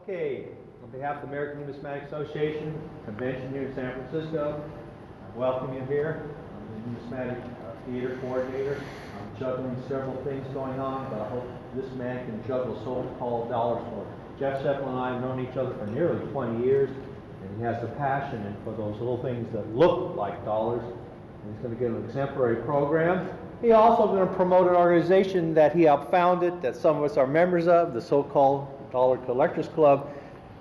Okay, on behalf of the American Numismatic Association convention here in San Francisco, I welcome you here. I'm the numismatic theater coordinator. I'm juggling several things going on, but I hope this man can juggle so-called dollars for Jeff Shevlin and I have known each other for nearly 20 years, and he has a passion for those little things that look like dollars. And he's going to give an exemplary program. He also going to promote an organization that he helped founded, that some of us are members of, the so-called Dollar Collectors Club,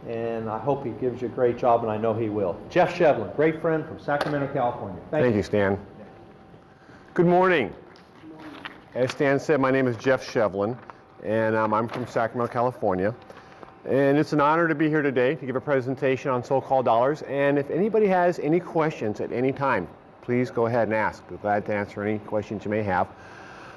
and I hope he gives you a great job, and I know he will. Jeff Shevlin, great friend from Sacramento, California. Thank you, Stan. Good morning. As Stan said, my name is Jeff Shevlin, and I'm from Sacramento, California. And it's an honor to be here today to give a presentation on so-called dollars. And if anybody has any questions at any time, please go ahead and ask. We're glad to answer any questions you may have.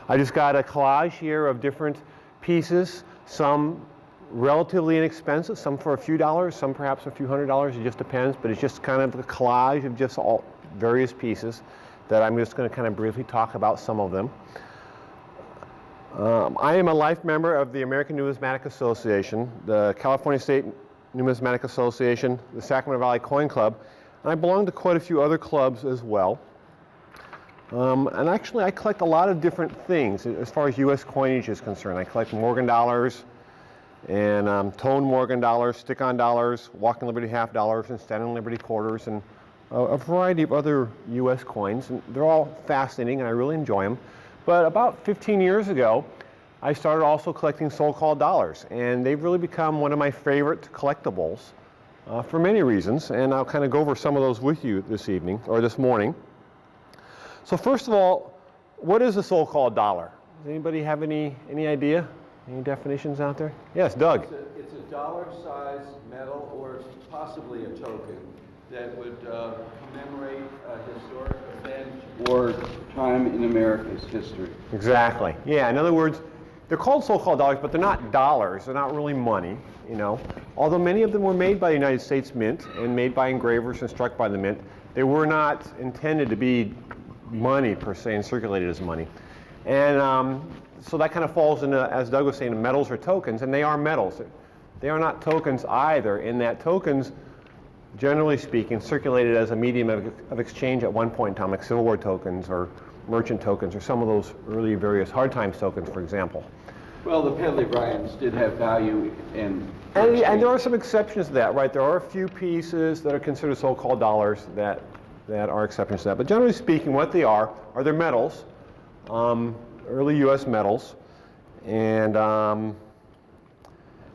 I just got a collage here of different pieces, some relatively inexpensive, some for a few dollars, some perhaps a few $100s, it just depends, but it's just kind of a collage of just all various pieces that I'm just going to kind of briefly talk about some of them. I am a life member of the American Numismatic Association, the California State Numismatic Association, the Sacramento Valley Coin Club, and I belong to quite a few other clubs as well. And actually I collect a lot of different things as far as U.S. coinage is concerned. I collect Morgan dollars, and tone Morgan dollars, stick-on dollars, walking Liberty half dollars, and standing Liberty quarters, and a variety of other U.S. coins. And they're all fascinating, and I really enjoy them. But about 15 years ago, I started also collecting so-called dollars, and they've really become one of my favorite collectibles for many reasons, and I'll kind of go over some of those with you this evening, or this morning. So first of all, what is a so-called dollar? Does anybody have any idea? Any definitions out there? Yes, Doug. It's a dollar-sized medal or possibly a token that would commemorate a historic event or time in America's history. Exactly. Yeah, in other words, they're called so-called dollars, but they're not dollars. They're not really money, you know. Although many of them were made by the United States Mint and made by engravers and struck by the Mint, they were not intended to be money per se and circulated as money. And so that kind of falls into, as Doug was saying, metals or tokens, and they are metals. They are not tokens either, in that tokens, generally speaking, circulated as a medium of exchange at one point in time, like Civil War tokens or merchant tokens or some of those early various hard times tokens, for example. Well, the Pedley Bryans did have value and there are some exceptions to that, right? There are a few pieces that are considered so-called dollars that are exceptions to that. But generally speaking, what they are they're metals. Early U.S. metals, and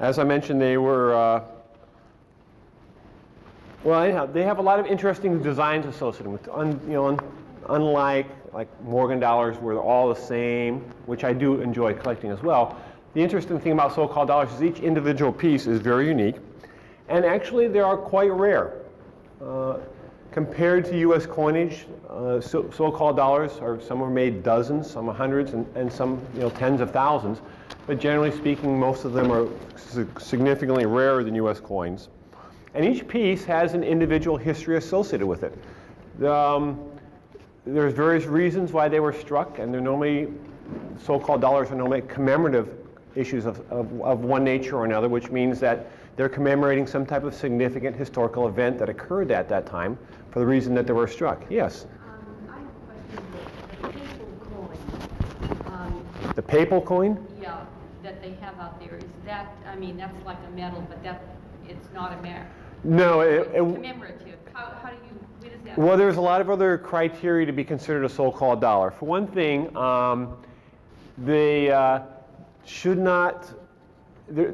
as I mentioned, they were, well, anyhow, they have a lot of interesting designs associated with, unlike like Morgan dollars where they're all the same, which I do enjoy collecting as well. The interesting thing about so-called dollars is each individual piece is very unique, and actually they are quite rare. Compared to U.S. coinage, so-called dollars, some are made dozens, some are hundreds, and some tens of thousands. But generally speaking, most of them are significantly rarer than U.S. coins. And each piece has an individual history associated with it. There's various reasons why they were struck, and they're normally, so-called dollars are normally commemorative issues of one nature or another, which means that they're commemorating some type of significant historical event that occurred at that time for the reason that they were struck. Yes? I have a question. The papal coin. The papal coin? Yeah, that they have out there. Is that, I mean, that's like a medal, but it's not a medal. No. It's commemorative. How do you, what is that? Well, there's a lot of other criteria to be considered a so-called dollar. For one thing, they should not, they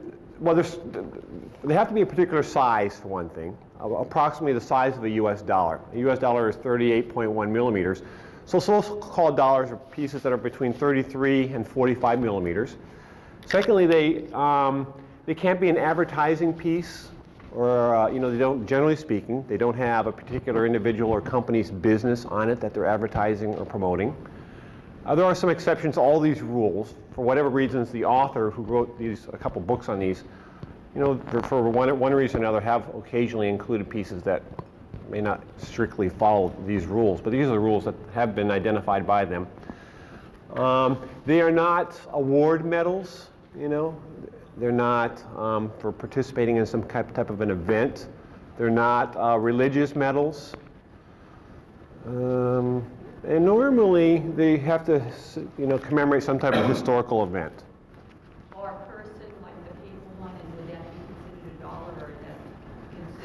have to be a particular size, for one thing, approximately the size of a U.S. dollar. A U.S. dollar is 38.1 millimeters. So so-called dollars are pieces that are between 33 and 45 millimeters. Secondly, they can't be an advertising piece, or they don't, generally speaking, they don't have a particular individual or company's business on it that they're advertising or promoting. There are some exceptions to all these rules. For whatever reasons, the author who wrote a couple books on these, for one reason or another, have occasionally included pieces that may not strictly follow these rules, but these are the rules that have been identified by them. They are not award medals, They're not for participating in some type of an event. They're not religious medals. And normally they have to, commemorate some type of historical event. Or a person, like the people one, and would that be considered a dollar, or is that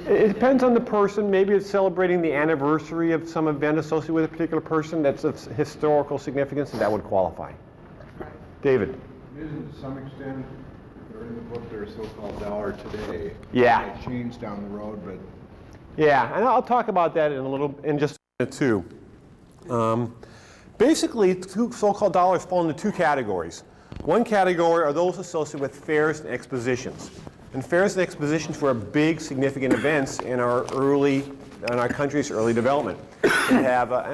considered? It depends on the person. Maybe it's celebrating the anniversary of some event associated with a particular person that's of historical significance, and that would qualify. David. To some extent, they're in the book, they're a so-called dollar today. Yeah. It changed down the road, but Yeah, and I'll talk about that in just a minute too. Basically, so-called dollars fall into two categories. One category are those associated with fairs and expositions. And fairs and expositions were big, significant events in our country's early development. And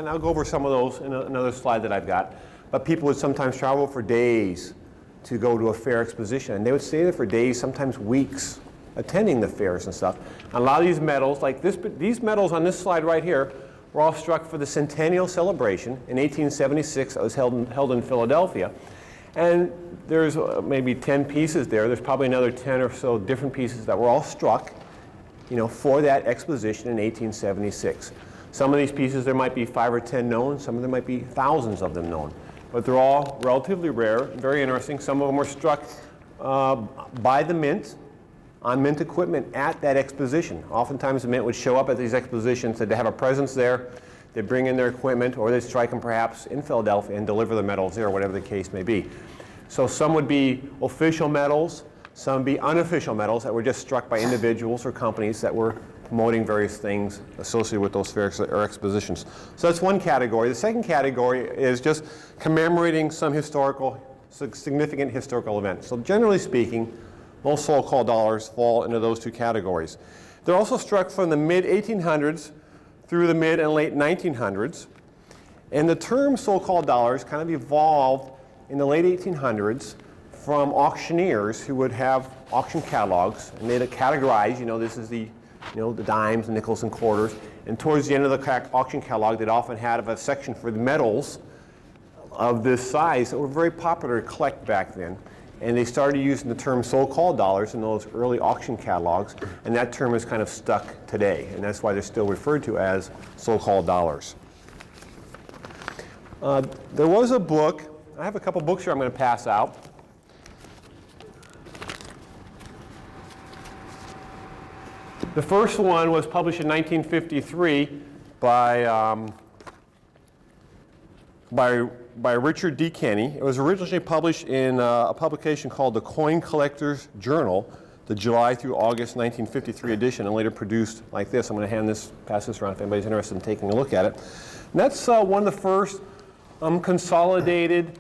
I'll go over some of those in another slide that I've got. But people would sometimes travel for days to go to a fair exposition, and they would stay there for days, sometimes weeks, attending the fairs and stuff. And a lot of these medals, like these medals on this slide right here, were all struck for the centennial celebration in 1876 that was held in Philadelphia. And there's maybe 10 pieces there. There's probably another 10 or so different pieces that were all struck, for that exposition in 1876. Some of these pieces, there might be 5 or 10 known. Some of them might be thousands of them known. But they're all relatively rare, very interesting. Some of them were struck by the mint on mint equipment at that exposition. Oftentimes the mint would show up at these expositions, they'd have a presence there, they'd bring in their equipment, or they'd strike them perhaps in Philadelphia and deliver the medals there, whatever the case may be. So some would be official medals, some would be unofficial medals that were just struck by individuals or companies that were promoting various things associated with those fairs or expositions. So that's one category. The second category is just commemorating some significant historical event. So generally speaking, most so-called dollars fall into those two categories. They're also struck from the mid-1800s through the mid and late 1900s. And the term so-called dollars kind of evolved in the late 1800s from auctioneers who would have auction catalogs, and they'd categorize, this is the dimes, nickels, and quarters. And towards the end of the auction catalog, they'd often have a section for the medals of this size that were very popular to collect back then. And they started using the term so-called dollars in those early auction catalogs, and that term is kind of stuck today, and that's why they're still referred to as so-called dollars. There was a book, I have a couple books here I'm going to pass out. The first one was published in 1953 by Richard D. Kenny. It was originally published in a publication called the Coin Collector's Journal, the July through August 1953 edition, and later produced like this. I'm going to pass this around if anybody's interested in taking a look at it. And that's one of the first consolidated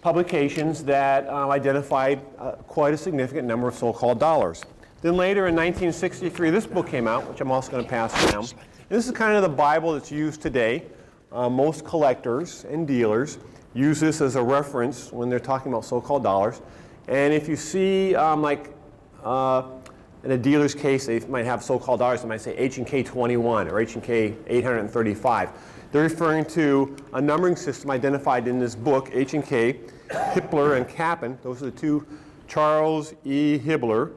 publications that identified quite a significant number of so-called dollars. Then later in 1963, this book came out, which I'm also going to pass down. And this is kind of the Bible that's used today. Most collectors and dealers use this as a reference when they're talking about so-called dollars. And if you see, in a dealer's case, they might have so-called dollars. They might say H&K 21 or H&K 835. They're referring to a numbering system identified in this book, H&K, Hippler, and Kappen. Those are the two, Harold E. Hibbler,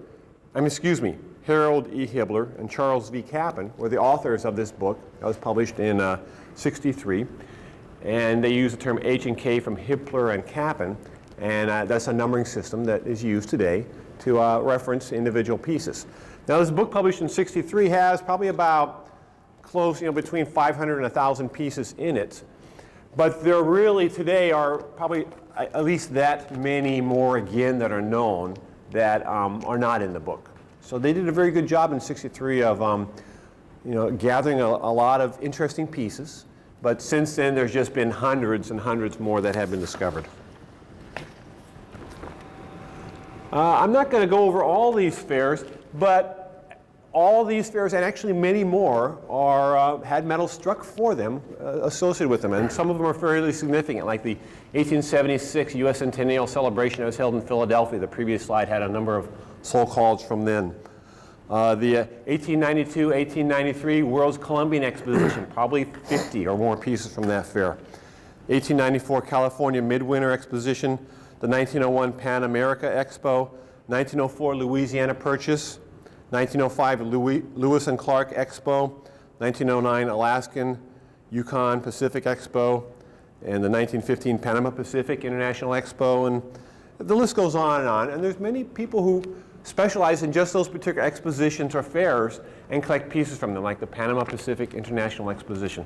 and Charles V. Kappen were the authors of this book that was published in 63. And they use the term H&K from Hippler and Kappen, and that's a numbering system that is used today to reference individual pieces. Now this book published in 63 has probably about between 500 and 1,000 pieces in it. But there really today are probably at least that many more again that are known that are not in the book. So they did a very good job in 63 of gathering a lot of interesting pieces. But since then, there's just been hundreds and hundreds more that have been discovered. I'm not going to go over all these fairs, but all these fairs, and actually many more, had medals struck for them, associated with them. And some of them are fairly significant, like the 1876 U.S. Centennial Celebration that was held in Philadelphia. The previous slide had a number of so-calls from then. The 1892, 1893 World's Columbian Exposition, probably 50 or more pieces from that fair. 1894 California Midwinter Exposition, the 1901 Pan America Expo, 1904 Louisiana Purchase, 1905 Lewis and Clark Expo, 1909 Alaskan Yukon Pacific Expo, and the 1915 Panama Pacific International Expo, and the list goes on. And there's many people who specialize in just those particular expositions or fairs and collect pieces from them, like the Panama Pacific International Exposition.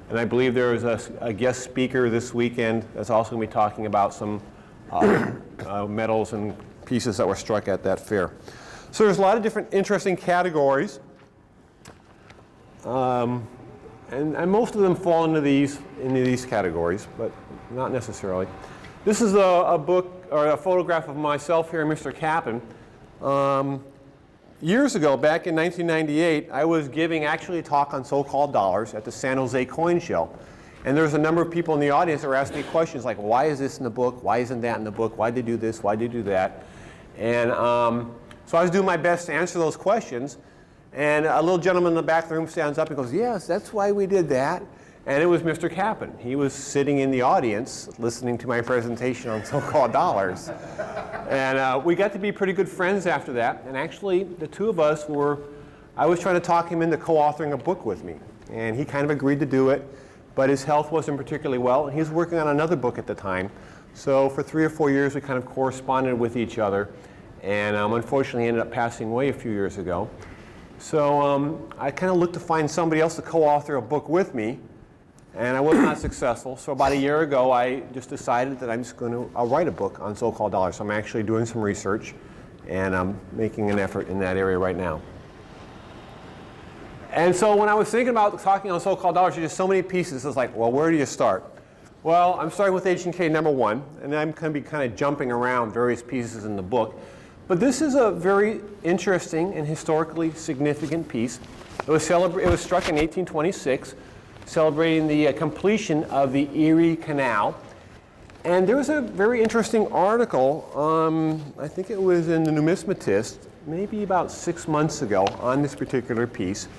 And I believe there is a guest speaker this weekend that's also going to be talking about some medals and pieces that were struck at that fair. So there's a lot of different interesting categories. And most of them fall into these categories, but not necessarily. This is a book or a photograph of myself here and Mr. Cappan. Years ago, back in 1998, I was giving actually a talk on so-called dollars at the San Jose Coin Show. And there's a number of people in the audience that were asking me questions like, why is this in the book? Why isn't that in the book? Why did they do this? Why did they do that? And so I was doing my best to answer those questions. And a little gentleman in the back of the room stands up and goes, yes, that's why we did that. And it was Mr. Cappan. He was sitting in the audience listening to my presentation on so-called dollars. And we got to be pretty good friends after that. And actually, the two of us I was trying to talk him into co-authoring a book with me. And he kind of agreed to do it, but his health wasn't particularly well. And he was working on another book at the time. So for 3 or 4 years, we kind of corresponded with each other. And unfortunately, he ended up passing away a few years ago. So I kind of looked to find somebody else to co-author a book with me, and I was not successful. So about a year ago, I just decided that I'll write a book on so-called dollars. So I'm actually doing some research, and I'm making an effort in that area right now. And so when I was thinking about talking on so-called dollars, there's just so many pieces. It's like, well, where do you start? Well, I'm starting with H&K number 1, and I'm going to be kind of jumping around various pieces in the book. But this is a very interesting and historically significant piece. It was struck in 1826, celebrating the completion of the Erie Canal. And there was a very interesting article, I think it was in the Numismatist, maybe about 6 months ago, on this particular piece.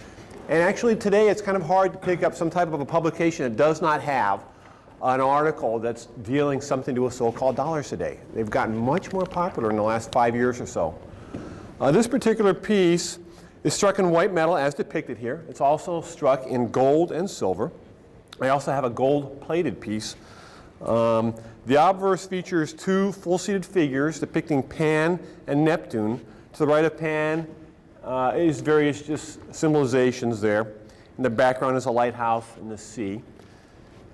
And actually today it's kind of hard to pick up some type of a publication that does not have an article that's dealing something to do with so-called dollars today. They've gotten much more popular in the last 5 years or so. This particular piece is struck in white metal as depicted here. It's also struck in gold and silver. I also have a gold-plated piece. The obverse features 2 full-seated figures depicting Pan and Neptune. To the right of Pan is various just symbolizations there. In the background is a lighthouse and the sea.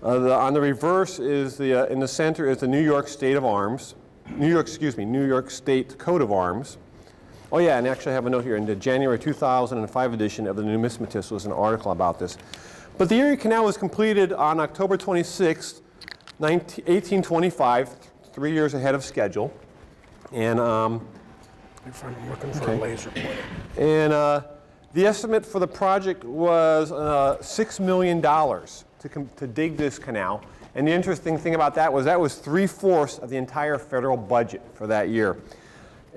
On the reverse is in the center is the New York State of Arms, New York State Coat of Arms. Oh yeah, and actually I have a note here. In the January 2005 edition of the Numismatist was an article about this. But the Erie Canal was completed on October 26, 1825, 3 years ahead of schedule. And if I'm looking for a laser pointer. And the estimate for the project was $6 million. To dig this canal. And the interesting thing about that was 3/4 of the entire federal budget for that year.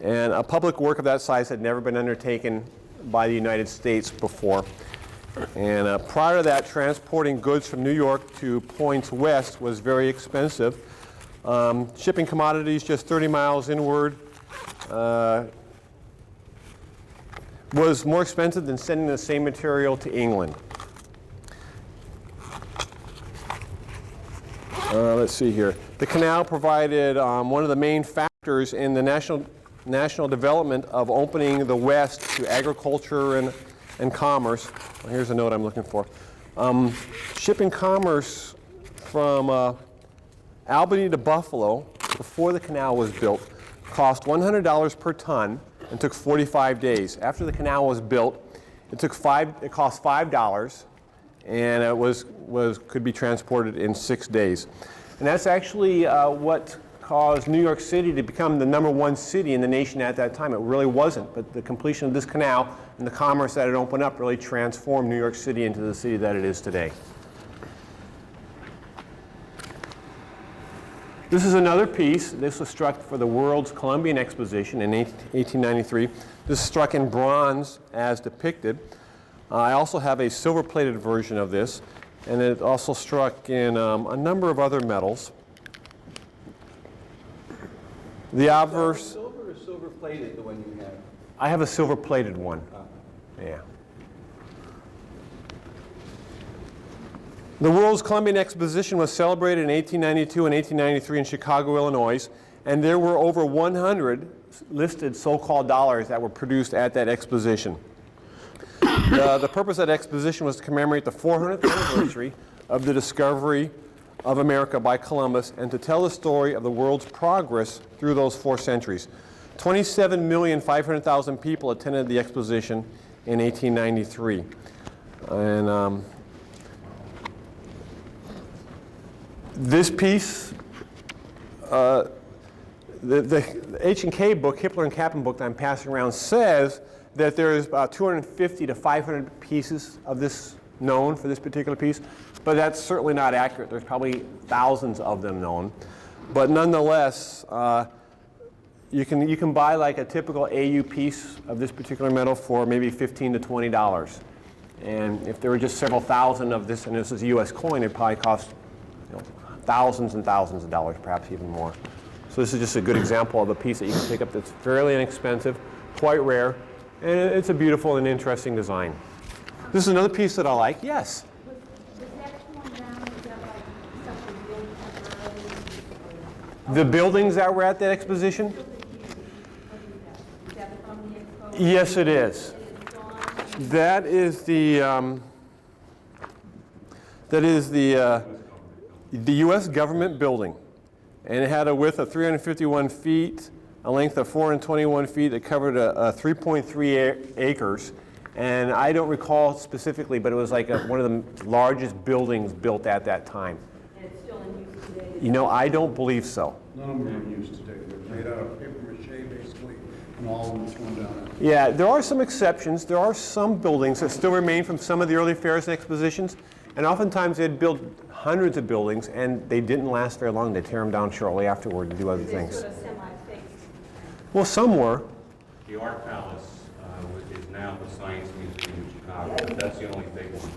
And a public work of that size had never been undertaken by the United States before. And prior to that, transporting goods from New York to points west was very expensive. Shipping commodities just 30 miles inward was more expensive than sending the same material to England. Let's see here. The canal provided one of the main factors in the national development of opening the West to agriculture and commerce. Well, here's a note I'm looking for. Shipping commerce from Albany to Buffalo before the canal was built cost $100 per ton and took 45 days. After the canal was built, it cost $5. And it could be transported in 6 days. And that's actually what caused New York City to become the #1 city in the nation at that time. It really wasn't, but the completion of this canal and the commerce that it opened up really transformed New York City into the city that it is today. This is another piece. This was struck for the World's Columbian Exposition in 1893. This is struck in bronze as depicted. I also have a silver-plated version of this, and it also struck in a number of other metals. The obverse. Silver or silver plated, the one you have? I have a silver-plated one. Yeah. The World's Columbian Exposition was celebrated in 1892 and 1893 in Chicago, Illinois, and there were over 100 listed so-called dollars that were produced at that exposition. The purpose of that exposition was to commemorate the 400th anniversary of the discovery of America by Columbus and to tell the story of the world's progress through those 4 centuries. 27,500,000 people attended the exposition in 1893. And this piece, the H&K book, Hippler and Kaplan book that I'm passing around, says that there is about 250 to 500 pieces of this known for this particular piece, but that's certainly not accurate. There's probably thousands of them known. But nonetheless, you can buy like a typical AU piece of this particular metal for maybe $15 to $20. And if there were just several thousand of this, and this is a US coin, it'd probably cost thousands and thousands of dollars, perhaps even more. So this is just a good example of a piece that you can pick up that's fairly inexpensive, quite rare, and it's a beautiful and interesting design. This is another piece that I like. Yes? Was that torn down? Is that like something built temporarily? The buildings that were at that exposition? What is that from the Expo? Yes, it is. It is gone. That is the U.S. government building, and it had a width of 351 feet, a length of 421 feet. It covered 3.3 acres, and I don't recall specifically, but it was like one of the largest buildings built at that time. And it's still in use today? You know, I don't believe so. None of them are in use today. They're made out of paper mache basically, and all of them thrown down. Yeah, there are some exceptions. There are some buildings that still remain from some of the early fairs and expositions, and oftentimes they'd build hundreds of buildings, and they didn't last very long. They tear them down shortly afterward to do other They're things. sort of semi-fixed. Well, some were. The Art Palace is now the Science Museum in Chicago. That's the only big one.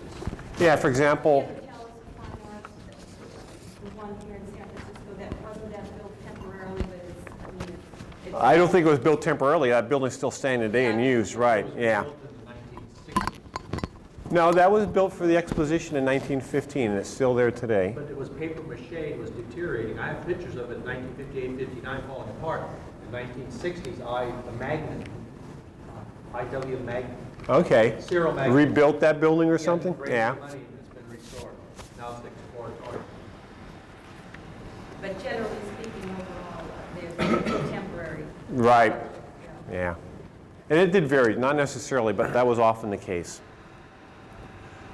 Yeah, for example, The Palace of Fine Arts, the one here in San Francisco, wasn't that built temporarily, but it's I don't think it was built temporarily. That building's still standing today and used, right? Yeah. No, that was built for the exposition in 1915, and it's still there today. But it was paper mache, it was deteriorating. I have pictures of it in 1958, 59 falling apart. In the 1960s, the magnet, IW magnet, Okay. Cyril magnet. Rebuilt that building or something? Raised Yeah. some money and it's been restored. Now it's explored art. But generally speaking, overall, there's temporary. Right. Yeah. Yeah. And it did vary, not necessarily, but that was often the case.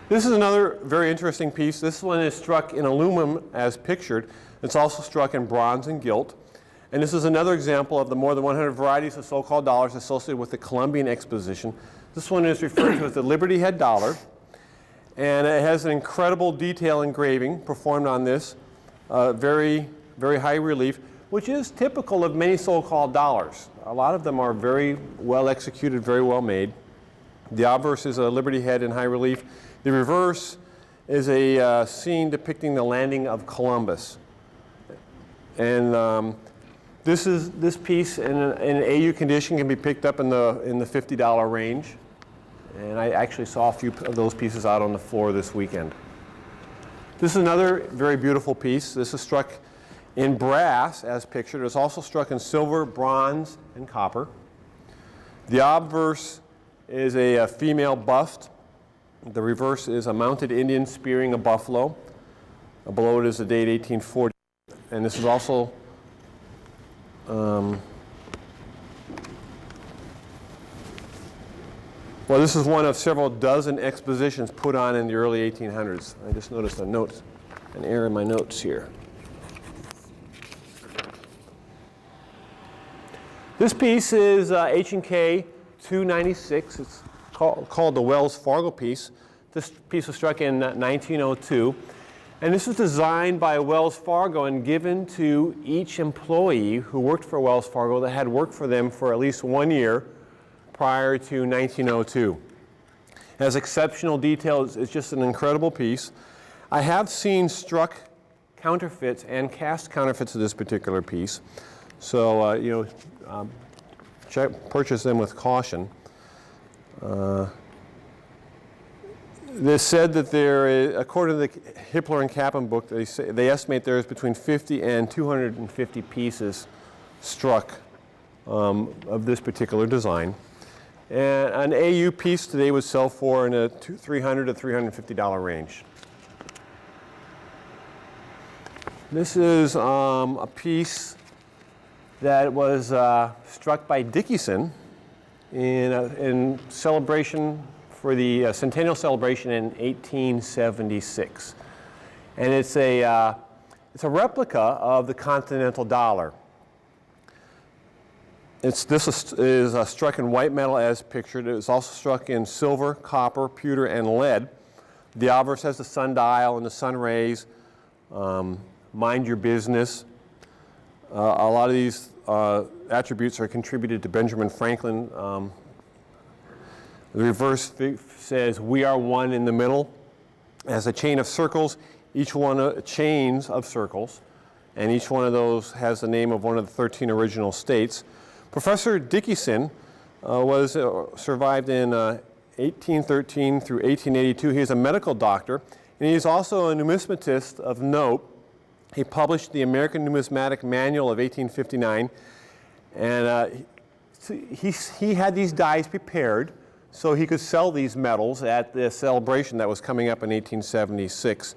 This is another very interesting piece. This one is struck in aluminum as pictured. It's also struck in bronze and gilt. And this is another example of the more than 100 varieties of so-called dollars associated with the Columbian Exposition. This one is referred to as the Liberty Head dollar. And it has an incredible detail engraving performed on this, very, very high relief, which is typical of many so-called dollars. A lot of them are very well executed, very well made. The obverse is a Liberty Head in high relief. The reverse is a scene depicting the landing of Columbus. And this piece in an AU condition can be picked up in the $50 range. And I actually saw a few of those pieces out on the floor this weekend. This is another very beautiful piece. This is struck in brass as pictured. It's also struck in silver, bronze, and copper. The obverse is a female bust. The reverse is a mounted Indian spearing a buffalo. Below it is the date 1840. And this is also well, this is one of several dozen expositions put on in the early 1800s. I just noticed an error in my notes here. This piece is H&K 296. It's called the Wells Fargo piece. This piece was struck in 1902. And this was designed by Wells Fargo and given to each employee who worked for Wells Fargo that had worked for them for at least 1 year prior to 1902. It has exceptional details. It's just an incredible piece. I have seen struck counterfeits and cast counterfeits of this particular piece. So, purchase them with caution. They said that there is, according to the Hippler and Kaplan book, they estimate there is between 50 and 250 pieces struck of this particular design. And an AU piece today would sell for in a $300 to $350 range. This is a piece that was struck by Dickinson in celebration for the centennial celebration in 1876. And it's a replica of the Continental dollar. This is struck in white metal as pictured. It was also struck in silver, copper, pewter, and lead. The obverse has the sundial and the sun rays. Mind your business. A lot of these attributes are contributed to Benjamin Franklin. The reverse says, "We are one in the middle." As a chain of circles, each one chains of circles, and each one of those has the name of one of the 13 original states. Professor Dickinson survived in 1813 through 1882. He is a medical doctor, and he is also a numismatist of note. He published the American Numismatic Manual of 1859, and he had these dies prepared so he could sell these medals at the celebration that was coming up in 1876.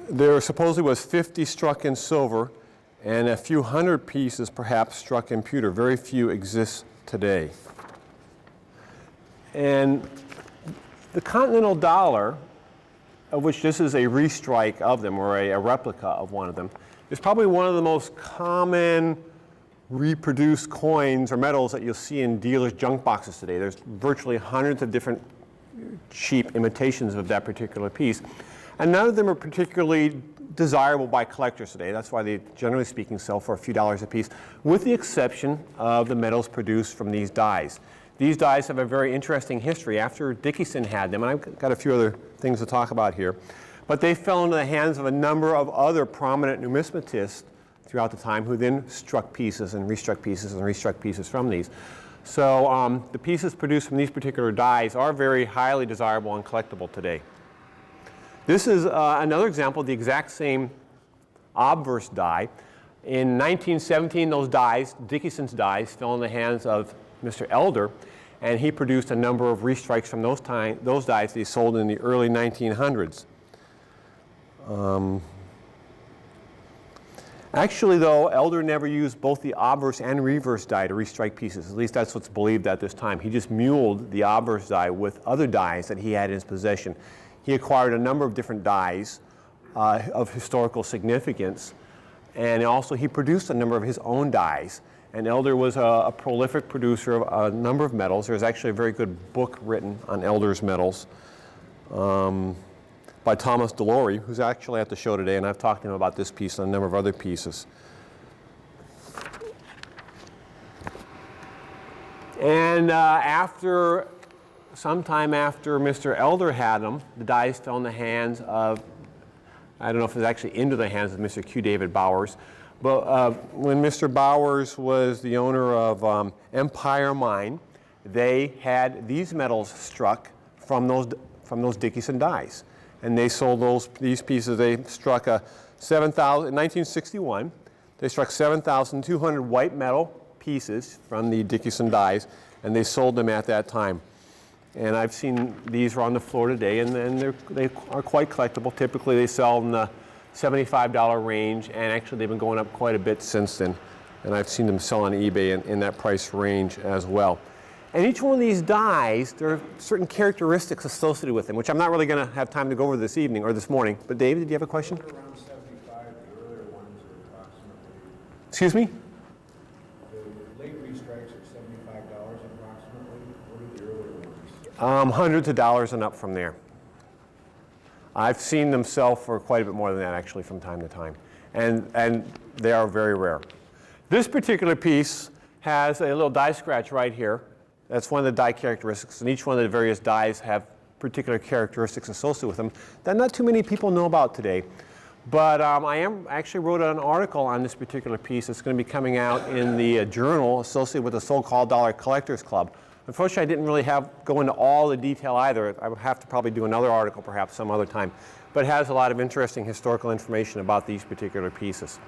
There supposedly was 50 struck in silver and a few hundred pieces perhaps struck in pewter. Very few exist today. And the Continental dollar, of which this is a restrike of them, or a replica of one of them, is probably one of the most common reproduced coins or metals that you'll see in dealers' junk boxes today. There's virtually hundreds of different cheap imitations of that particular piece. And none of them are particularly desirable by collectors today. That's why they, generally speaking, sell for a few dollars a piece, with the exception of the metals produced from these dies. These dies have a very interesting history. After Dickinson had them, and I've got a few other things to talk about here, but they fell into the hands of a number of other prominent numismatists throughout the time, who then struck pieces and restruck pieces and restruck pieces from these. So the pieces produced from these particular dies are very highly desirable and collectible today. This is another example of the exact same obverse die. In 1917, those dies, Dickinson's dies, fell in the hands of Mr. Elder, and he produced a number of restrikes from those dies that he sold in the early 1900s. Actually, though, Elder never used both the obverse and reverse die to restrike pieces. At least that's what's believed at this time. He just muled the obverse die with other dies that he had in his possession. He acquired a number of different dies of historical significance, and also he produced a number of his own dies. And Elder was a prolific producer of a number of metals. There's actually a very good book written on Elder's metals by Thomas Delory, who's actually at the show today, and I've talked to him about this piece and a number of other pieces. And sometime after Mr. Elder had them, the dies fell in the hands of, I don't know if it was actually into the hands of Mr. Q. David Bowers, but when Mr. Bowers was the owner of Empire Mine, they had these metals struck from those Dickinson dies. And they sold these pieces. They struck in 1961, they struck 7,200 white metal pieces from the Dickinson dies, and they sold them at that time. And I've seen these are on the floor today, and they are quite collectible. Typically, they sell in the $75 range, and actually they've been going up quite a bit since then. And I've seen them sell on eBay in that price range as well. And each one of these dies, there are certain characteristics associated with them, which I'm not really going to have time to go over this evening or this morning. But David, did you have a question? Around 75, the earlier ones are approximately. Excuse me? The late restrikes are $75 approximately. What are the earlier ones? Hundreds of dollars and up from there. I've seen them sell for quite a bit more than that, actually, from time to time. And they are very rare. This particular piece has a little die scratch right here. That's one of the die characteristics, and each one of the various dies have particular characteristics associated with them that not too many people know about today. But I actually wrote an article on this particular piece. It's going to be coming out in the journal associated with the so-called Dollar Collectors Club. Unfortunately, I didn't really go into all the detail either. I would have to probably do another article perhaps some other time. But it has a lot of interesting historical information about these particular pieces.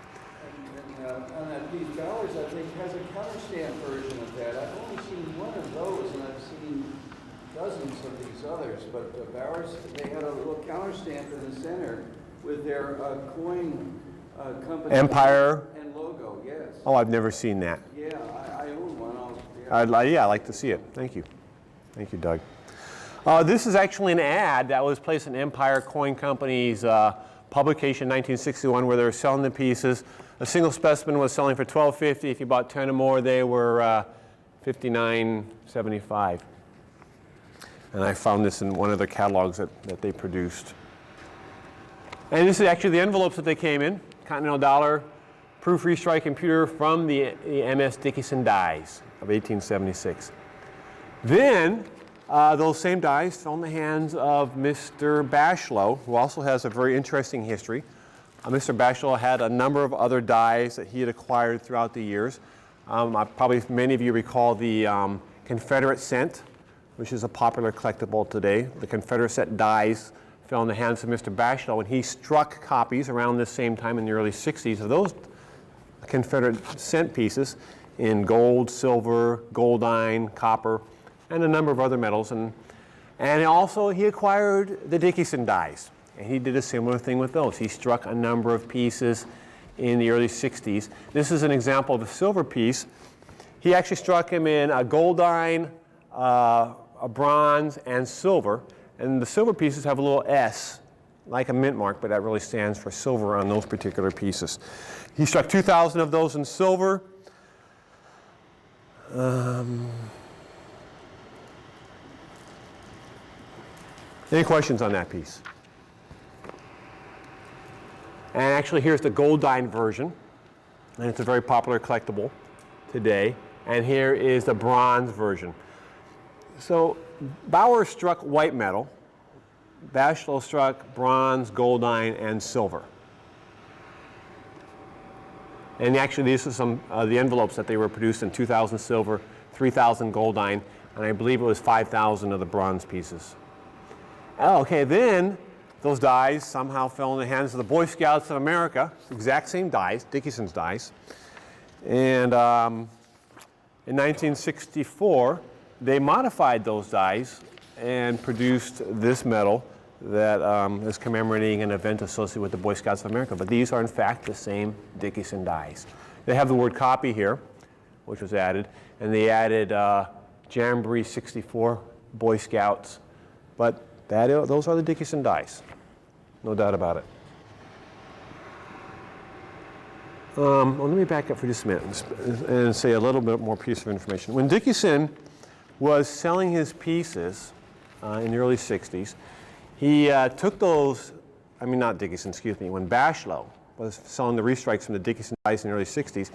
And on that piece, Bowers, I think, has a counterstamp version of that. I've only seen one of those, and I've seen dozens of these others. But Bowers, they had a little counterstamp in the center with their coin company Empire and logo. Yes. Oh, I've never seen that. Yeah, I own one. Yeah, I'd like to see it. Thank you. Thank you, Doug. This is actually an ad that was placed in Empire Coin Company's publication in 1961 where they were selling the pieces. A single specimen was selling for $12.50. If you bought 10 or more, they were $59.75. And I found this in one of their catalogs that they produced. And this is actually the envelopes that they came in. Continental dollar, proof restrike computer from the MS Dickinson dies of 1876. Then, those same dies fell in the hands of Mr. Bashlow, who also has a very interesting history. Mr. Bashlow had a number of other dies that he had acquired throughout the years. Probably many of you recall the Confederate cent, which is a popular collectible today. The Confederate cent dies fell in the hands of Mr. Bashlow, and he struck copies around this same time in the early 60s of those Confederate cent pieces in gold, silver, goldine, copper, and a number of other metals. And also he acquired the Dickinson dies, and he did a similar thing with those. He struck a number of pieces in the early 60s. This is an example of a silver piece. He actually struck him in a goldine, a bronze, and silver. And the silver pieces have a little S, like a mint mark, but that really stands for silver on those particular pieces. He struck 2,000 of those in silver. Any questions on that piece? And actually, here's the goldine version, and it's a very popular collectible today. And here is the bronze version. So Bauer struck white metal. Bashlow struck bronze, goldine, and silver. And actually, these are some of the envelopes that they were produced in: 2,000 silver, 3,000 goldine, and I believe it was 5,000 of the bronze pieces. Okay, then those dies somehow fell in the hands of the Boy Scouts of America, exact same dies, Dickinson's dies. And in 1964, they modified those dies and produced this medal that is commemorating an event associated with the Boy Scouts of America. But these are, in fact, the same Dickinson dies. They have the word copy here, which was added, and they added Jamboree 64 Boy Scouts. But those are the Dickinson dies, no doubt about it. Well, let me back up for just a minute and say a little bit more piece of information. When Dickinson was selling his pieces in the early 60s, he took those, not Dickinson, excuse me, when Bashlow was selling the restrikes from the Dickinson dies in the early 60s,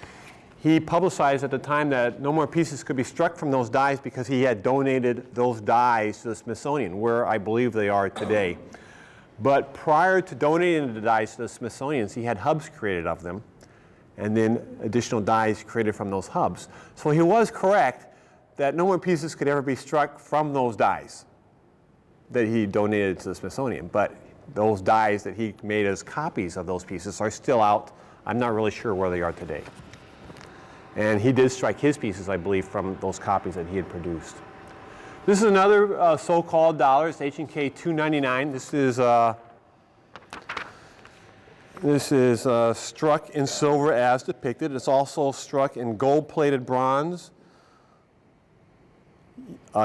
he publicized at the time that no more pieces could be struck from those dies because he had donated those dies to the Smithsonian, where I believe they are today. But prior to donating the dies to the Smithsonian, he had hubs created of them, and then additional dies created from those hubs. So he was correct that no more pieces could ever be struck from those dies that he donated to the Smithsonian. But those dies that he made as copies of those pieces are still out. I'm not really sure where they are today. And he did strike his pieces, I believe, from those copies that he had produced. This is another so-called dollar. It's H&K 299. This is struck in silver as depicted. It's also struck in gold-plated bronze,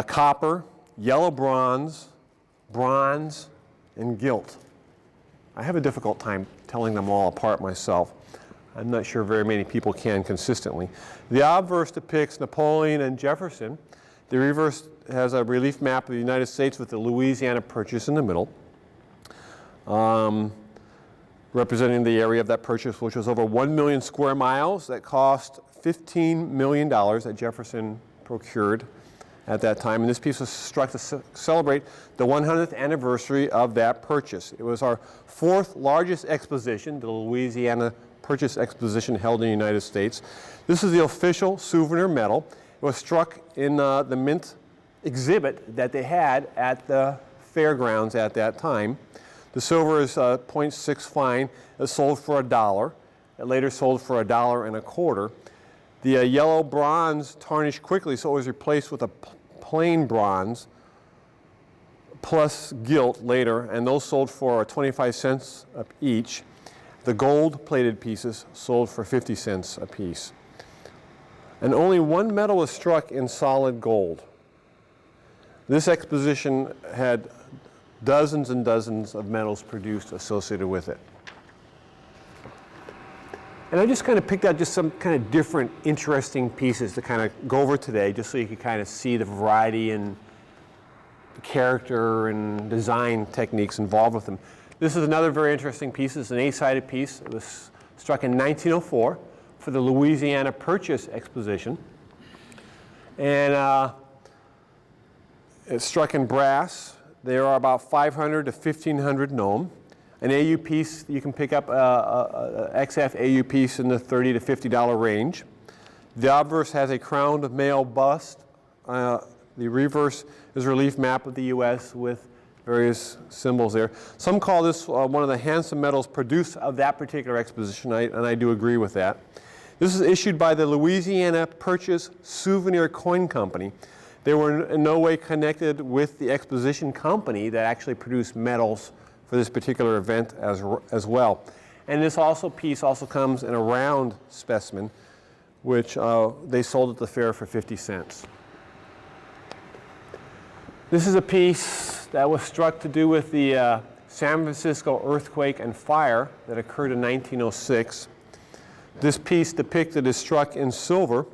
copper, yellow bronze, bronze, and gilt. I have a difficult time telling them all apart myself. I'm not sure very many people can consistently. The obverse depicts Napoleon and Jefferson. The reverse has a relief map of the United States with the Louisiana Purchase in the middle, representing the area of that purchase, which was over 1 million square miles. That cost $15 million that Jefferson procured at that time, and this piece was struck to celebrate the 100th anniversary of that purchase. It was our 4th largest exposition, the Louisiana Purchase Exposition held in the United States. This is the official souvenir medal. It was struck in the mint exhibit that they had at the fairgrounds at that time. The silver is 0.6 fine. It sold for $1. It later sold for $1.25. The yellow bronze tarnished quickly, so it was replaced with a plain bronze plus gilt later, and those sold for 25 cents each. The gold-plated pieces sold for 50 cents a piece. And only one medal was struck in solid gold. This exposition had dozens and dozens of medals produced associated with it. And I just kind of picked out just some kind of different interesting pieces to kind of go over today, just so you could kind of see the variety and character and design techniques involved with them. This is another very interesting piece. It's an 8-sided piece. It was struck in 1904 for the Louisiana Purchase Exposition. And it's struck in brass. There are about 500 to 1,500 known. An AU piece, you can pick up a XF AU piece in the $30 to $50 range. The obverse has a crowned male bust. The reverse is a relief map of the U.S. with various symbols there. Some call this one of the handsome medals produced of that particular exposition, and I do agree with that. This is issued by the Louisiana Purchase Souvenir Coin Company. They were in no way connected with the exposition company that actually produced medals for this particular event as well. And this piece also comes in a round specimen, which they sold at the fair for 50 cents. This is a piece that was struck to do with the San Francisco earthquake and fire that occurred in 1906. This piece depicted is struck in silver.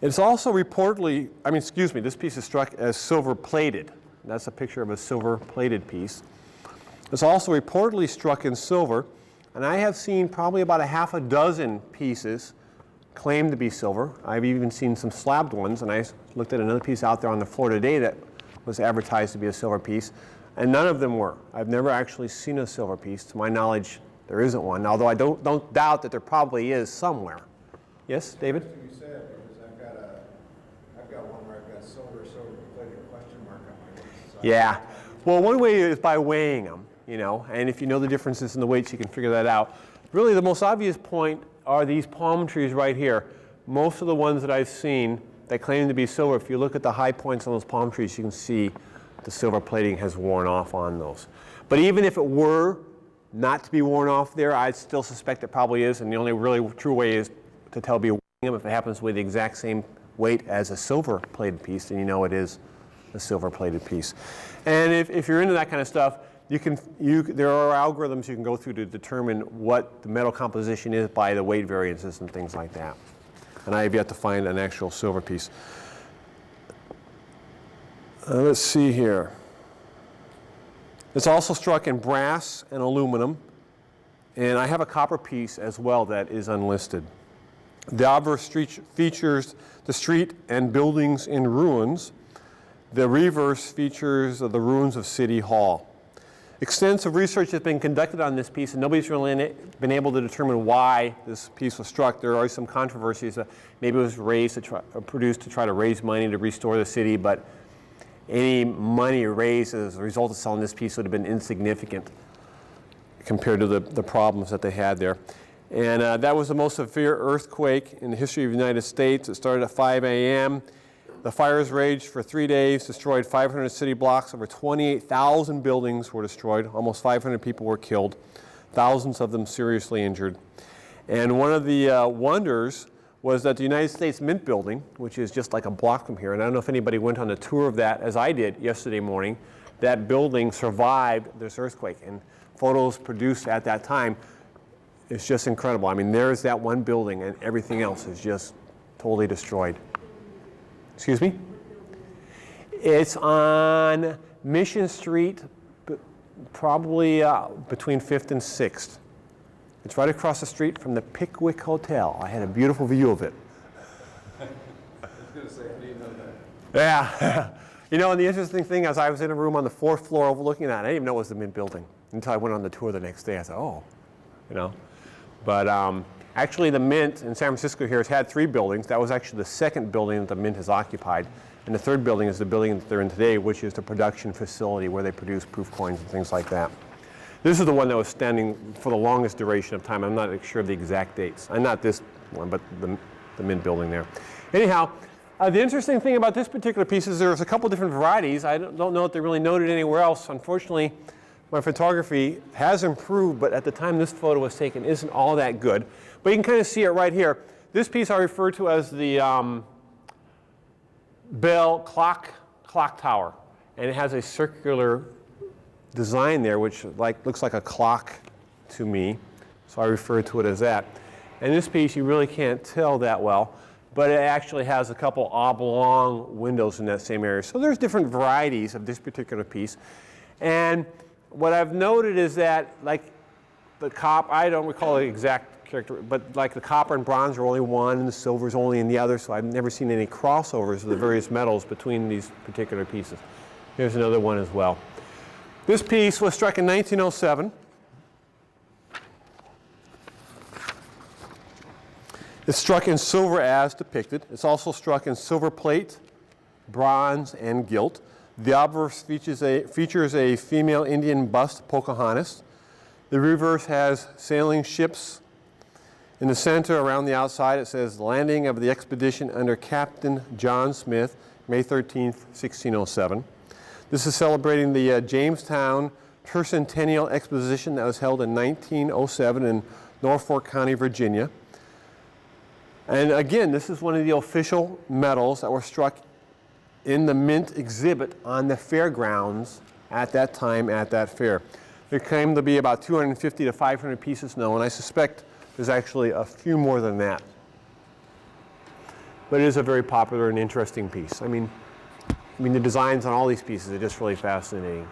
It's also reportedly, this piece is struck as silver plated. That's a picture of a silver plated piece. It's also reportedly struck in silver, and I have seen probably about a half a dozen pieces claimed to be silver. I've even seen some slabbed ones, and I looked at another piece out there on the floor today that was advertised to be a silver piece, and none of them were. I've never actually seen a silver piece. To my knowledge, there isn't one, although I don't doubt that there probably is somewhere. Yes, David? You said, because I've got one where I've got silver plated question mark on my waist. So Yeah. Well, one way is by weighing them, and if you know the differences in the weights, you can figure that out. Really, the most obvious point are these palm trees right here. Most of the ones that I've seen that claim to be silver, if you look at the high points on those palm trees, you can see the silver plating has worn off on those. But even if it were not to be worn off there, I still suspect it probably is, and the only really true way is to tell by weighing them. If it happens to weigh the exact same weight as a silver plated piece, then you know it is a silver plated piece. And if you're into that kind of stuff, there are algorithms you can go through to determine what the metal composition is by the weight variances and things like that. And I have yet to find an actual silver piece. Let's see here. It's also struck in brass and aluminum, and I have a copper piece as well that is unlisted. The obverse features the street and buildings in ruins. The reverse features the ruins of City Hall. Extensive research has been conducted on this piece, and nobody's really been able to determine why this piece was struck. There are some controversies that maybe it was produced to try to raise money to restore the city, but any money raised as a result of selling this piece would have been insignificant compared to the problems that they had there. And that was the most severe earthquake in the history of the United States. It started at 5 a.m. The fires raged for 3 days, destroyed 500 city blocks. Over 28,000 buildings were destroyed. Almost 500 people were killed, thousands of them seriously injured. And one of the wonders was that the United States Mint Building, which is just like a block from here, and I don't know if anybody went on a tour of that as I did yesterday morning, that building survived this earthquake. And photos produced at that time, it's just incredible. I mean, there's that one building and everything else is just totally destroyed. Excuse me? It's on Mission Street, probably between 5th and 6th. It's right across the street from the Pickwick Hotel. I had a beautiful view of it. I was going to say, how do you know that? Yeah. You know, and the interesting thing is I was in a room on the 4th floor overlooking that. I didn't even know it was the Mint building until I went on the tour the next day. I said, oh, you know. But actually the Mint in San Francisco here has had 3 buildings. That was actually the 2nd building that the Mint has occupied. And the 3rd building is the building that they're in today, which is the production facility where they produce proof coins and things like that. This is the one that was standing for the longest duration of time. I'm not sure of the exact dates. Not this one, but the Mint building there. Anyhow, the interesting thing about this particular piece is there's a couple different varieties. I don't know if they're really noted anywhere else. Unfortunately, my photography has improved, but at the time this photo was taken isn't all that good. But you can kind of see it right here. This piece I refer to as the bell clock tower, and it has a circular design there which looks like a clock to me, so I refer to it as that. And this piece you really can't tell that well, but it actually has a couple oblong windows in that same area. So there's different varieties of this particular piece. And what I've noted is that like the copper, I don't recall the exact character, but like the copper and bronze are only one and the silver is only in the other, so I've never seen any crossovers of the various metals between these particular pieces. Here's another one as well. This piece was struck in 1907. It's struck in silver as depicted. It's also struck in silver plate, bronze, and gilt. The obverse features a female Indian bust, Pocahontas. The reverse has sailing ships. In the center, around the outside, it says landing of the expedition under Captain John Smith, May 13th, 1607. This is celebrating the Jamestown Tercentennial Exposition that was held in 1907 in Norfolk County, Virginia. And again, this is one of the official medals that were struck in the Mint exhibit on the fairgrounds at that time at that fair. There claimed to be about 250 to 500 pieces known, and I suspect there's actually a few more than that. But it is a very popular and interesting piece. I mean the designs on all these pieces are just really fascinating.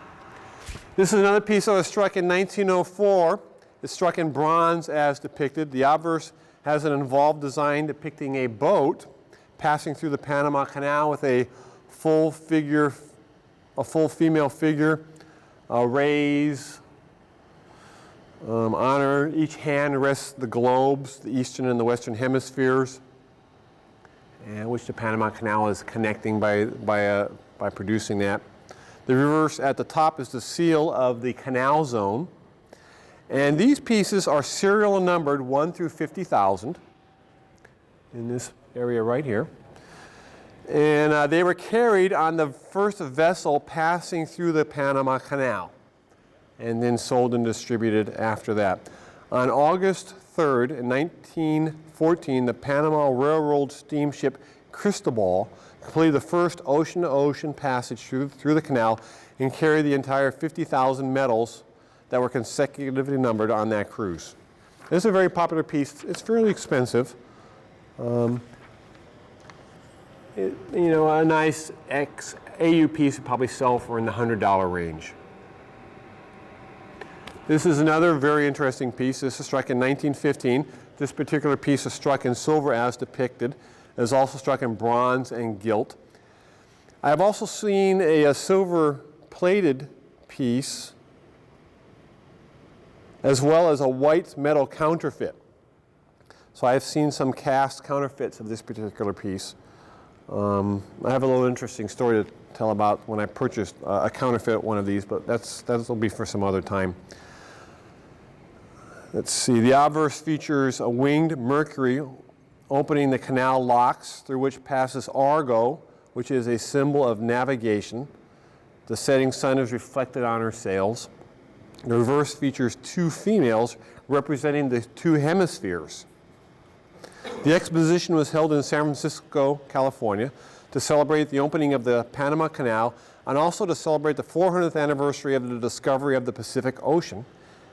This is another piece that was struck in 1904. It's struck in bronze as depicted. The obverse has an involved design depicting a boat passing through the Panama Canal with a full female figure, raise, honor. Each hand rests the globes, the eastern and the western hemispheres, and which the Panama Canal is connecting by producing that. The reverse at the top is the seal of the canal zone. And these pieces are serial numbered 1 through 50,000 in this area right here. And they were carried on the first vessel passing through the Panama Canal and then sold and distributed after that. On August 3rd, in 1914, the Panama Railroad steamship Cristobal completed the first ocean-to-ocean passage through the canal and carried the entire 50,000 medals that were consecutively numbered on that cruise. This is a very popular piece. It's fairly expensive. A nice AU piece would probably sell for in the $100 range. This is another very interesting piece. This is struck in 1915. This particular piece is struck in silver as depicted. It is also struck in bronze and gilt. I have also seen a silver plated piece as well as a white metal counterfeit. So I have seen some cast counterfeits of this particular piece. I have a little interesting story to tell about when I purchased a counterfeit one of these, but that'll be for some other time. Let's see, the obverse features a winged Mercury opening the canal locks through which passes Argo, which is a symbol of navigation. The setting sun is reflected on her sails. The reverse features 2 females representing the 2 hemispheres. The exposition was held in San Francisco, California, to celebrate the opening of the Panama Canal and also to celebrate the 400th anniversary of the discovery of the Pacific Ocean,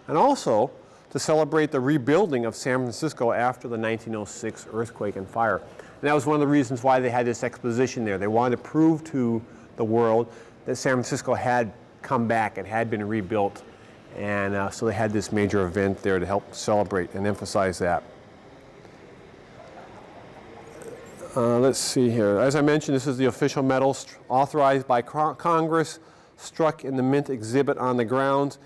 and also to celebrate the rebuilding of San Francisco after the 1906 earthquake and fire. And that was one of the reasons why they had this exposition there. They wanted to prove to the world that San Francisco had come back, it had been rebuilt, and so they had this major event there to help celebrate and emphasize that. Let's see here. As I mentioned, this is the official medal authorized by Congress, struck in the mint exhibit on the grounds.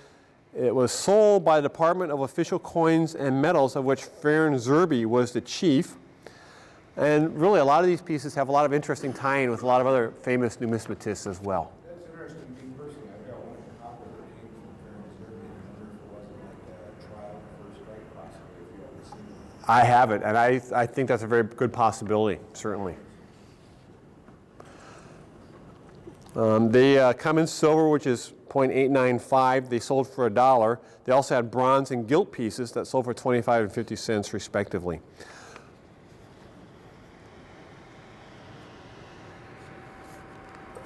It was sold by the Department of Official Coins and Medals, of which Farron Zerby was the chief. And really, a lot of these pieces have a lot of interesting tie-in with a lot of other famous numismatists as well. That's interesting. Me personally, I've got one copper that came from Farron Zerby. I wonder if it wasn't like a trial for strike possibly, if you haven't seen it. I have it, and I think that's a very good possibility, certainly. They come in silver, which is .895. They sold for $1. They also had bronze and gilt pieces that sold for 25 and 50 cents, respectively.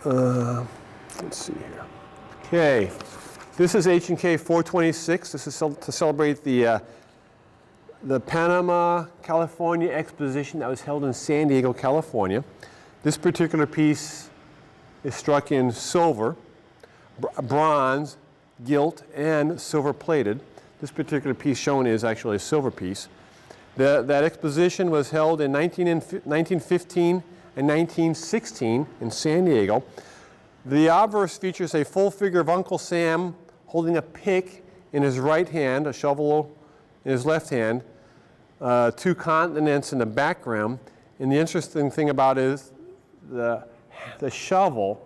Let's see here. Okay, this is H&K 426. This is to celebrate the Panama, California exposition that was held in San Diego, California. This particular piece is struck in silver, bronze, gilt, and silver plated. This particular piece shown is actually a silver piece. That exposition was held in 1915 and 1916 in San Diego. The obverse features a full figure of Uncle Sam holding a pick in his right hand, a shovel in his left hand, two continents in the background. And the interesting thing about it is the shovel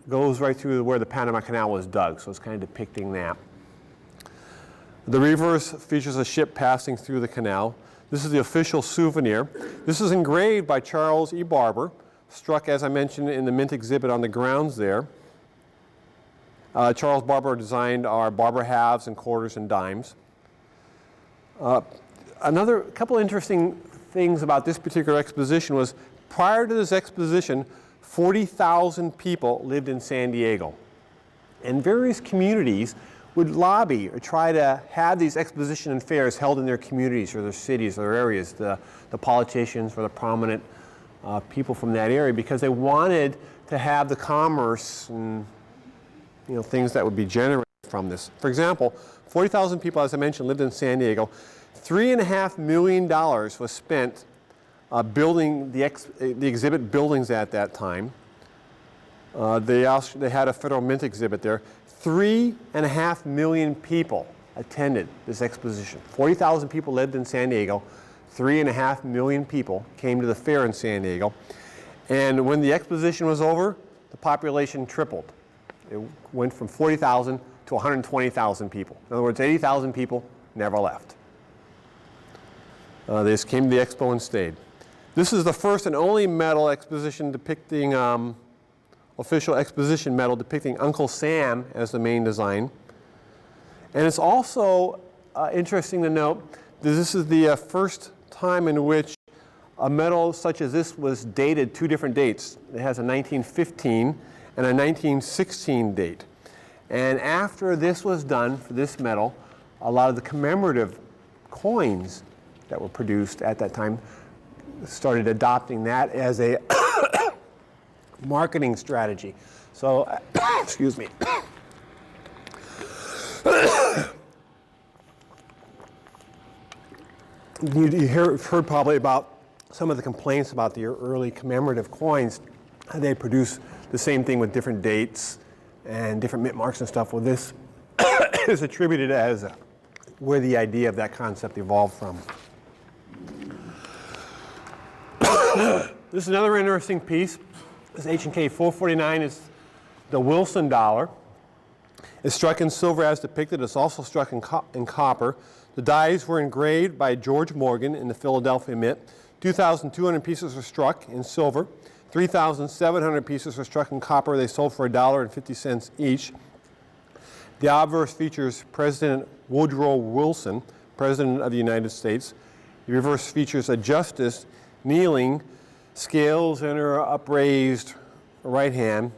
goes right through where the Panama Canal was dug, so it's kind of depicting that. The reverse features a ship passing through the canal. This is the official souvenir. This is engraved by Charles E. Barber, struck, as I mentioned, in the mint exhibit on the grounds there. Charles Barber designed our Barber halves and quarters and dimes. Another couple interesting things about this particular exposition was prior to this exposition, 40,000 people lived in San Diego. And various communities would lobby or try to have these exposition and fairs held in their communities or their cities or their areas, the politicians or the prominent people from that area, because they wanted to have the commerce and things that would be generated from this. For example, 40,000 people, as I mentioned, lived in San Diego. $3.5 million was spent building the exhibit buildings at that time. They had a federal mint exhibit there. 3.5 million people attended this exposition. 40,000 people lived in San Diego. 3.5 million people came to the fair in San Diego. And when the exposition was over, the population tripled. It went from 40,000 to 120,000 people. In other words, 80,000 people never left. They just came to the expo and stayed. This is the first and only medal exposition depicting, official exposition medal depicting Uncle Sam as the main design. And it's also interesting to note that this is the first time in which a medal such as this was dated two different dates. It has a 1915 and a 1916 date. And after this was done for this medal, a lot of the commemorative coins that were produced at that time started adopting that as a marketing strategy. So, excuse me. You heard probably about some of the complaints about the early commemorative coins. They produce the same thing with different dates and different mint marks and stuff. Well, this is attributed as where the idea of that concept evolved from. This is another interesting piece. This H&K 449 is the Wilson dollar. It's struck in silver as depicted. It's also struck in copper. The dies were engraved by George Morgan in the Philadelphia Mint. 2,200 pieces were struck in silver. 3,700 pieces were struck in copper. They sold for $1.50 each. The obverse features President Woodrow Wilson, President of the United States. The reverse features a justice kneeling, scales in her upraised right hand.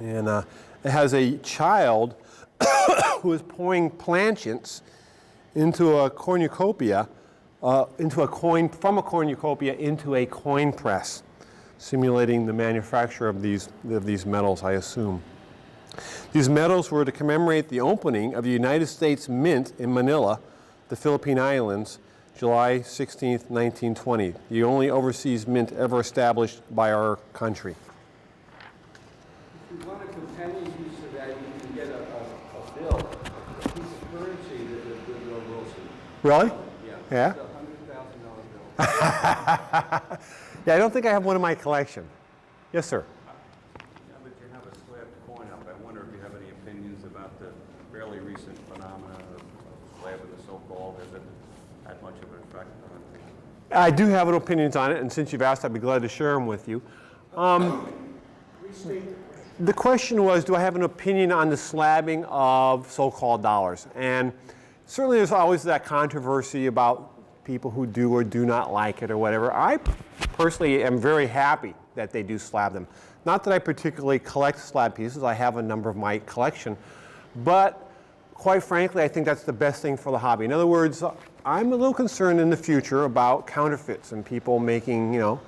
And it has a child who is pouring planchets into a cornucopia, into a cornucopia into a coin press, simulating the manufacture of these medals, I assume. These medals were to commemorate the opening of the United States Mint in Manila, the Philippine Islands, July 16th, 1920, the only overseas mint ever established by our country. If you want a companion piece of that, you can get a bill, a piece of currency that Bill Wilson. Really? Yeah. Yeah? It's a $100,000 bill. Yeah, I don't think I have one in my collection. Yes, sir. Yeah, but you have a slabbed coin up. I wonder if you have any opinions about the fairly recent phenomena of slabbing, the so-called. Has it had much of an effect on things? I do have an opinions on it, and since you've asked, I'd be glad to share them with you. The question was, do I have an opinion on the slabbing of so-called dollars? And certainly there's always that controversy about people who do or do not like it or whatever. I personally am very happy that they do slab them. Not that I particularly collect slab pieces. I have a number of my collection. But quite frankly, I think that's the best thing for the hobby. In other words, I'm a little concerned in the future about counterfeits and people making,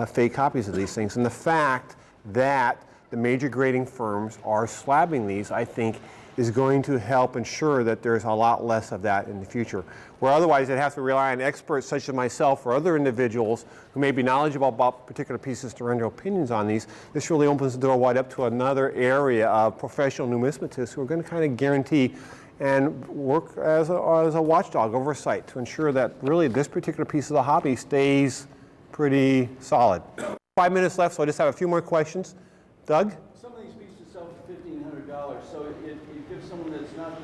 fake copies of these things. And the fact that the major grading firms are slabbing these, I think, is going to help ensure that there's a lot less of that in the future. Where otherwise they'd have to rely on experts such as myself or other individuals who may be knowledgeable about particular pieces to render opinions on these. This really opens the door wide up to another area of professional numismatists who are going to kind of guarantee and work as a watchdog oversight to ensure that really this particular piece of the hobby stays pretty solid. 5 minutes left, so I just have a few more questions. Doug? Some of these pieces sell for $1,500, so it gives someone that's not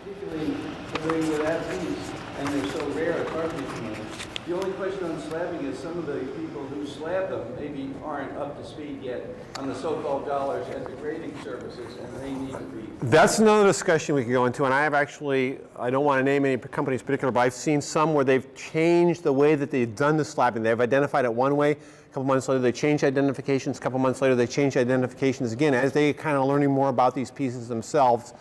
particularly familiar with that piece, and they're so rare, it's hard to be familiar. The only question on slabbing is some of the people who slab them maybe aren't up to speed yet on the so-called dollars at the grading services, and they need to be. That's another discussion we could go into, and I have actually, I don't want to name any companies in particular, but I've seen some where they've changed the way that they've done the slabbing. They've identified it one way, a couple months later they change identifications, a couple months later they change identifications again as they kind of learning more about these pieces themselves.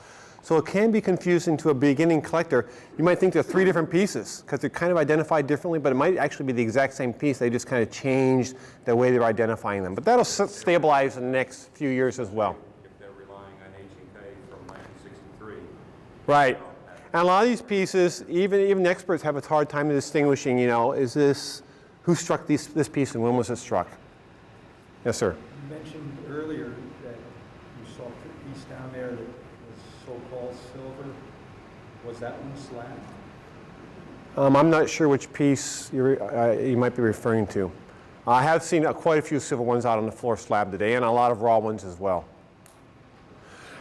So it can be confusing to a beginning collector. You might think they're three different pieces because they're kind of identified differently, but it might actually be the exact same piece. They just kind of changed the way they're identifying them. But that'll stabilize in the next few years as well. If they're relying on H&K from 1963. Right. And a lot of these pieces, even experts have a hard time distinguishing, is this, who struck this piece and when was it struck? Yes, sir. You mentioned earlier that you saw a piece down there that was so-called silver. Was that one slabbed? I'm not sure which piece you might be referring to. I have seen quite a few silver ones out on the floor slab today, and a lot of raw ones as well.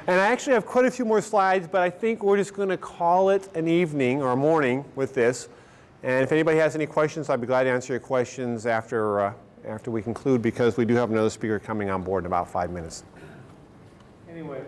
And I actually have quite a few more slides, but I think we're just going to call it an evening or a morning with this. And if anybody has any questions, I'd be glad to answer your questions after we conclude, because we do have another speaker coming on board in about 5 minutes. Anyway,